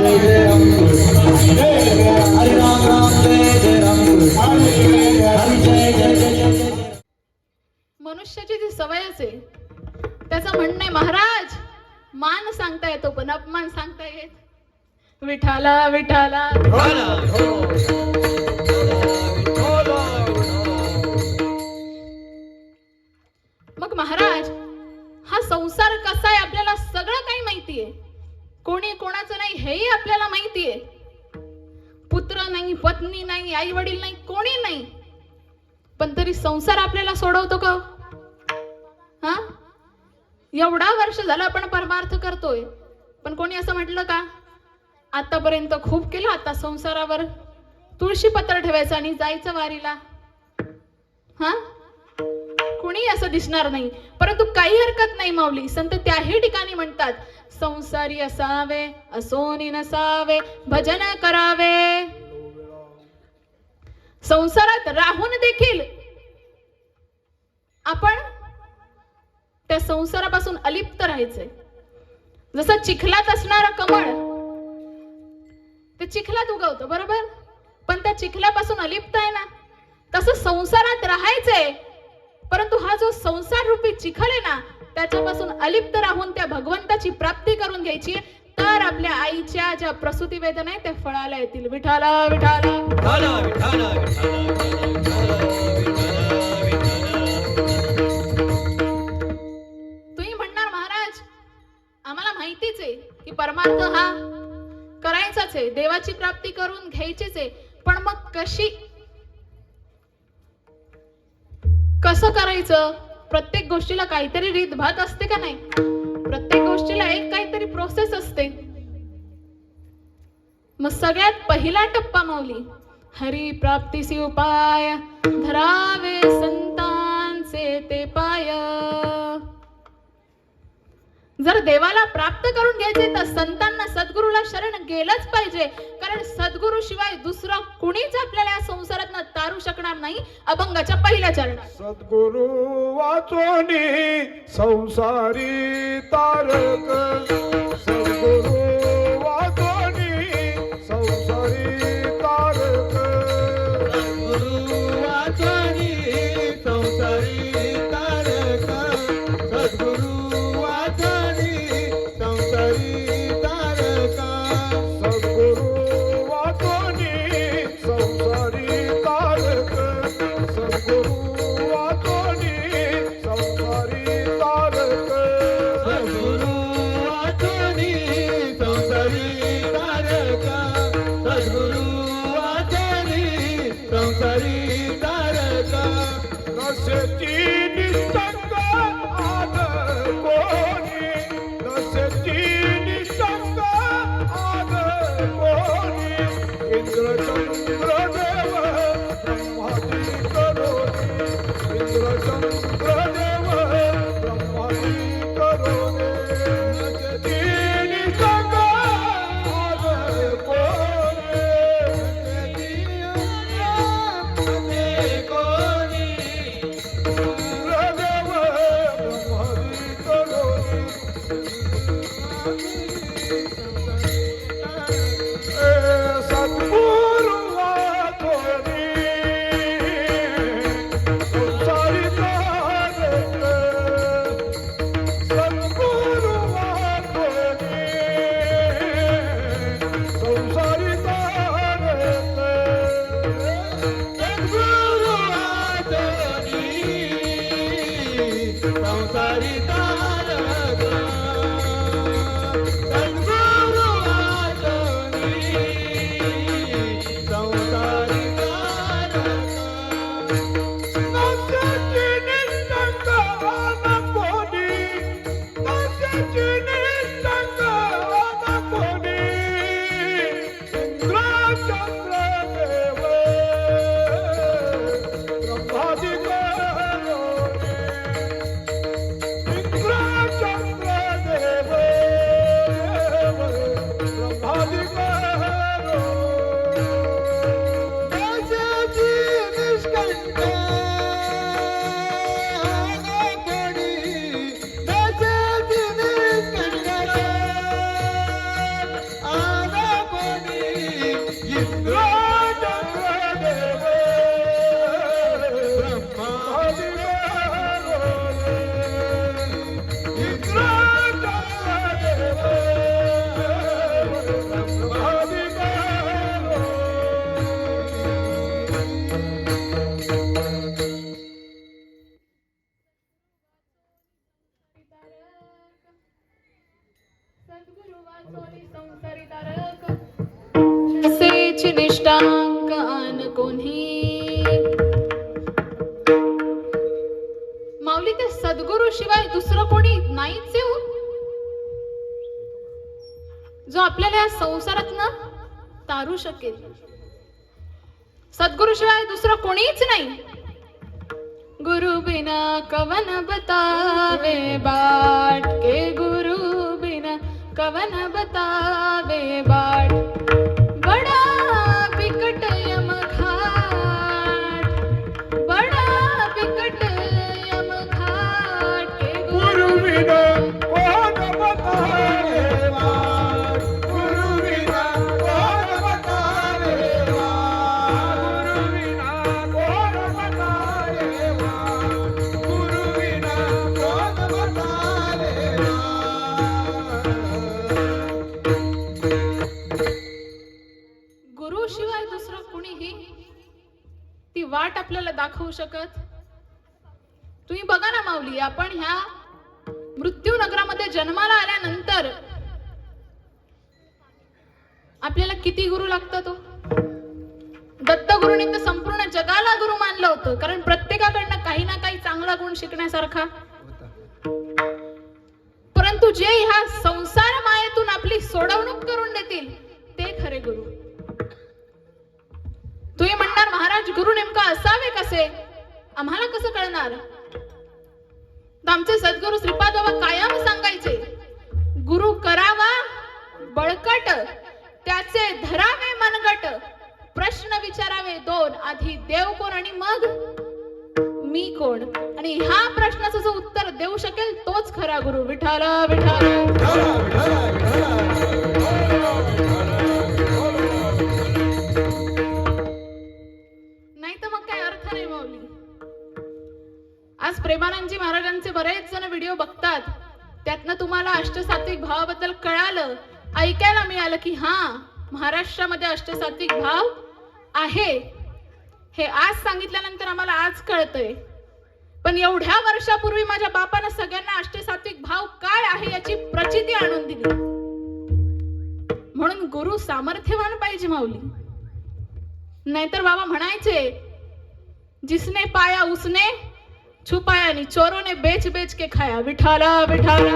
जय जय राम कृष्ण हरे राम राम जय जय राम कृष्ण हरे जय जय जय जय. मनुष्याची जी सवयच आहे त्याचं म्हणणं आहे महाराज मान सांगता येतो पण अपमान सांगता येत विठाला विठाला. मग महाराज हा संसार कसा आहे आपल्याला सगळं काही माहितीये. कोणी कोणाचं नाही हेही आपल्याला माहितीये. पुत्र नाही पत्नी नाही आई वडील नाही कोणी नाही पण तरी संसार आपल्याला सोडवतो का? हा एवढा वर्ष झाला आपण परमार्थ करतोय पण कोणी असं म्हटलं का आतापर्यंत खूप केलं आता संसारावर तुळशी पत्र ठेवायचं आणि जायचं वारीला? हा कोणी असं दिसणार नाही. परंतु काही हरकत नाही माऊली. संत त्याही ठिकाणी म्हणतात संसारी असावे असोनी नसावे भजन करावे. संसारात राहून देखील आपण त्या संसारापासून अलिप्त राहायचंय. जसं चिखलात असणारं कमळ ते चिखलात उगवतं बरोबर पण त्या चिखलापासून अलिप्त आहे ना तसं संसारात राहायचंय. परंतु हा जो संसार रूपी चिखल आहे ना त्याच्यापासून अलिप्त राहून त्या भगवंताची प्राप्ती करून घ्यायची तर आपल्या आईच्या ज्या प्रसूती वेदना आहेत त्या फळाला येतील. विठाला विठाला विठाला विठाला विठाला. तुम्ही म्हणणार महाराज आम्हाला माहितीच आहे की परमार्थ हा करायचाच आहे देवाची प्राप्ती करून घ्यायचीच आहे पण मग कसं करायचं? प्रत्येक गोष्टीला काहीतरी रीतभात असते का नाही? प्रत्येक गोष्टीला एक काहीतरी प्रोसेस असते. मग सगळ्यात पहिला टप्पा माऊली हरी प्राप्तीसी उपाय धरावे संतांचे ते पाय. जर देवाला प्राप्त करून घ्यायचे तर संतांना सद्गुरूला शरण गेलंच पाहिजे कारण सद्गुरू शिवाय दुसरा कुणीच आपल्याला या संसारात तारू शकणार नाही. अभंगाच्या पहिल्या चरणात सद्गुरू वाचोनी संसारी तारक सद्गुरू वाचोनी संसारी तारक सद्गुरू वाचोनी संसारी तारक सद्गुरू या संसारातनं तारू शकेल. सद्गुरूशिवाय दुसरं कोणीच नाही. गुरु बिना कवन बतावे बाट के गुरु बिना कवन बतावे बाट. बड़ा बिकट यमघाट, बड़ा बिकट यमघाट के गुरु बिना कोण बतावे वाट, गुरु बिना कोण बतावे वाट, गुरु बिना कोण बतावे वाट, गुरु बिना कोण बतावे वाट. गुरुशिवाय दुसरं कुणीही ती वाट आपल्याला दाखवू शकत. तुम्ही बघा ना माऊली, आपण ह्या मृत्यू नगरामध्ये जन्माला आल्यानंतर आपल्याला किती गुरु लागतात तो. दत्तगुरूंनी तर संपूर्ण जगाला गुरु मानलं होतं, कारण प्रत्येकाकडनं काही ना काही चांगला गुण शिकण्यासारखा. परंतु जे ह्या संसार मायेतून आपली सोडवणूक करून देतील ते खरे गुरु. तुम्ही म्हणणार महाराज गुरु नेमका असावे कसे, आम्हाला कसं कळणार. तर आमचे सद्गुरू श्रीपाद बाबा कायम सांगायचे, गुरु करावा बळकट, त्याचे धरावे मनगट, प्रश्न विचारावे दोन, आधी देव कोण आणि मग मी कोण. आणि ह्या प्रश्नाचं जो उत्तर देऊ शकेल तोच खरा गुरु. विठ्ठल विठ्ठल. नाही तर मग काय अर्थ नाही माऊली. आज प्रेमानंदजी महाराजांचे बरेच जण व्हिडिओ बघतात, त्यातनं तुम्हाला अष्टसात्विक भावाबद्दल कळालं, ऐकायला मिळालं की हा महाराष्ट्रामध्ये अष्टसात्विक भाव आहे. हे आज सांगितल्यानंतर आम्हाला आज कळतंय. पण एवढ्या वर्षापूर्वी माझ्या बापानं सगळ्यांना अष्टसात्विक भाव काय आहे याची प्रचिती आणून दिली. म्हणून गुरु सामर्थ्यवान पाहिजे माऊली. नाहीतर बाबा म्हणायचे, जिसने पाया उसने छुपाया नहीं, चोरों ने बेच बेच के खाया. विठाला विठाला.